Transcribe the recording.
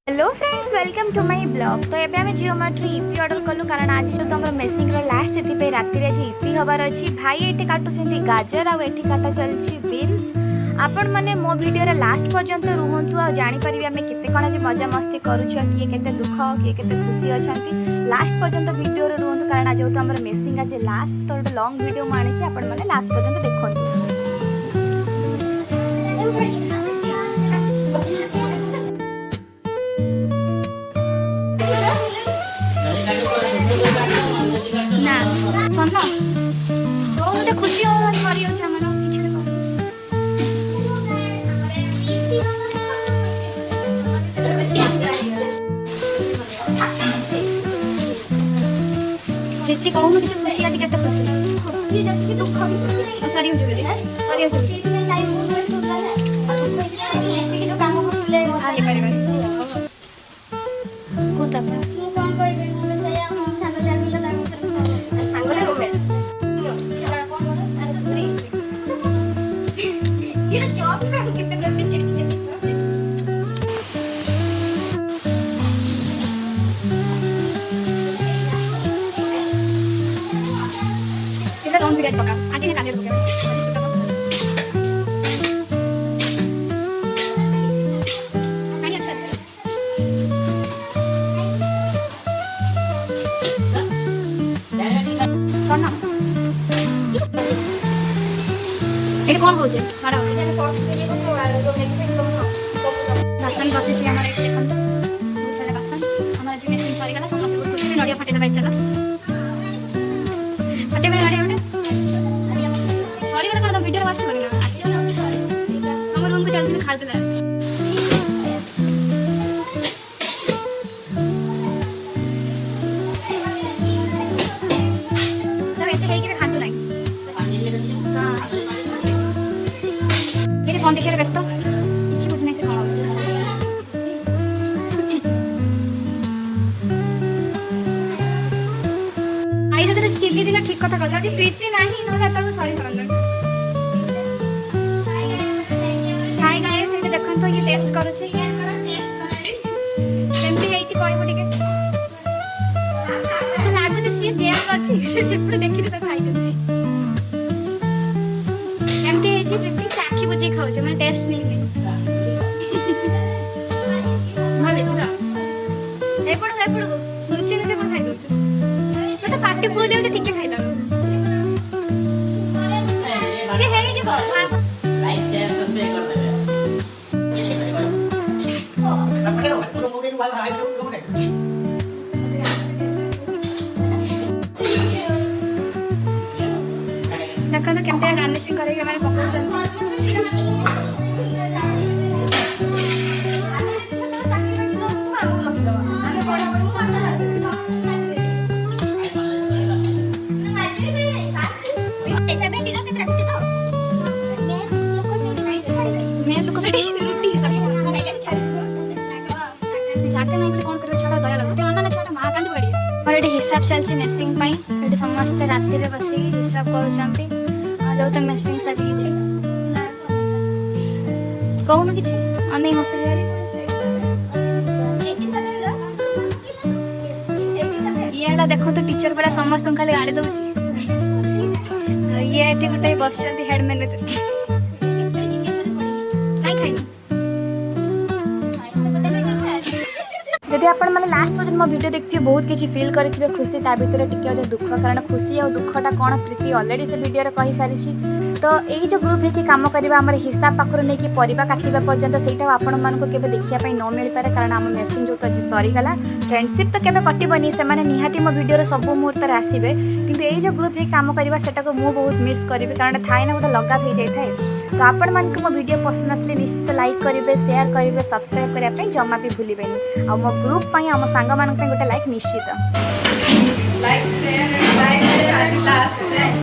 Hello friends, welcome to my blog. तो ये आम जिओ मार्ट इपी ऑर्डर कलु कारण आज जो तुम मेसिंग लास्ट से राति आज इपी हबार अच्छी। भाई ये काटुं गाजर आउ काटा चलती बीन्स। आपण मैंने मो वीडियो लास्ट पर्यंत रुहतु आ जापर आम केते कौन आज मजा मस्ती करुँ, किए के दुख किए के खुशी अच्छा लास्ट पर्यंत वीडियो रुहतु कारण आज जो मेसिंग आज लास्ट तो गोटे लंग वीडियो मुझे आपण मैंने लास्ट पर्यंत देखते। ना सुन गोटे खुशी प्रीति कहूँ किसी खुशी आज केते खुशी खुशी जति दुख भी सरी हो जुले सरी हो खुशी दिन टाइम बहुत वेस्ट होता है और दुख इतने ऐसे के जो काम को ले मजा ले पारे को तब मु कोन कोइ बे सही हम संग जागी ला दाग कर संग ले होबे चला कोन ऐसे श्री ये जॉब काम कितने जल्दी लॉन्ग वीडियो पका आज ने काजे पका आज छोटा नहीं अच्छा सोना ये कौन हो जे सारा सॉस ये को जो बासन बसे छी हमर एक देखन बहुत सारा बासन हमर जे मेसिन सरी गला समस्त कुछ नडिया फटे दबाई चला फटे में नडिया सॉरी वाला कर वीडियो वाच लगे ना हम रूम को चलते खा देला तब ऐसे है कि मैं खातू नहीं हां मेरे फोन देखे व्यस्त किसी कुछ नहीं से कौन होची आई से चिल्ली दिन ठीक कथा कहला जी प्रीति नाही न जाता को सॉरी करन हाय गाइस ये देखन तो ये टेस्ट करू छी केमती हेई छी कोइ बडी के से लागु जे सी जेल अछि से सेपड़ देखि तो खाइ जंती केमती हेई छी प्रीति साखी बुझी खाउ छ माने टेस्ट नहीं भले छ एपड़ नुचे नुचे पड़ खाइ दउ छ तो पार्टी फुल हो ठीक खाई ला से है जे लाइक शेयर सब्सक्राइब कर दे अपने पूरा मूवी वाला हाई लोग है देखना केमते गार्निशिंग करे के माने पकोसन हिसाब चलती मेसिंग ये समस्ते राति बस हिसाब कर तो मेसिंग सारी कौन कि अने हस ये देखो तो टीचर पड़ा समस्त खाली गाड़ी दौर ये गोटे बस हेड मैनेजर जदि आपण माने लास्ट पर्यंत मो वीडियो देखिए बहुत किसी फील करेंगे खुशी ता भीतर टिके दुख कारण खुशी और दुखटा कौन प्रीति ऑलरेडी से वीडियो रे कहि सारी तो यही जो ग्रुप है कि काम करवा आम हिसाब पाखर नहीं कि परिबा काटिबा पर्यंत सेटा आपण मानको केबे देखिया पई न मिल पारे कारण आम मेसिंग जो तो सरी गला फ्रेंडशिप तो केबे कटिबनी से माने निहाती मो वीडियो रे सब मुहूर्त रे आसीबे किंतु यही जो ग्रुप है काम करवा सेटा को मु बहुत मिस करिवे कारण थाए ना गोटे लगा हो जाए थाए। तो आपण मान को मो वीडियो पसंद आसले निश्चित लाइक करेंगे, शेयर करेंगे, सब्सक्राइब करने जमा भी भूलें आ मो ग्रुप आम सांग मान गोटे लाइक निश्चित लाइक शेयर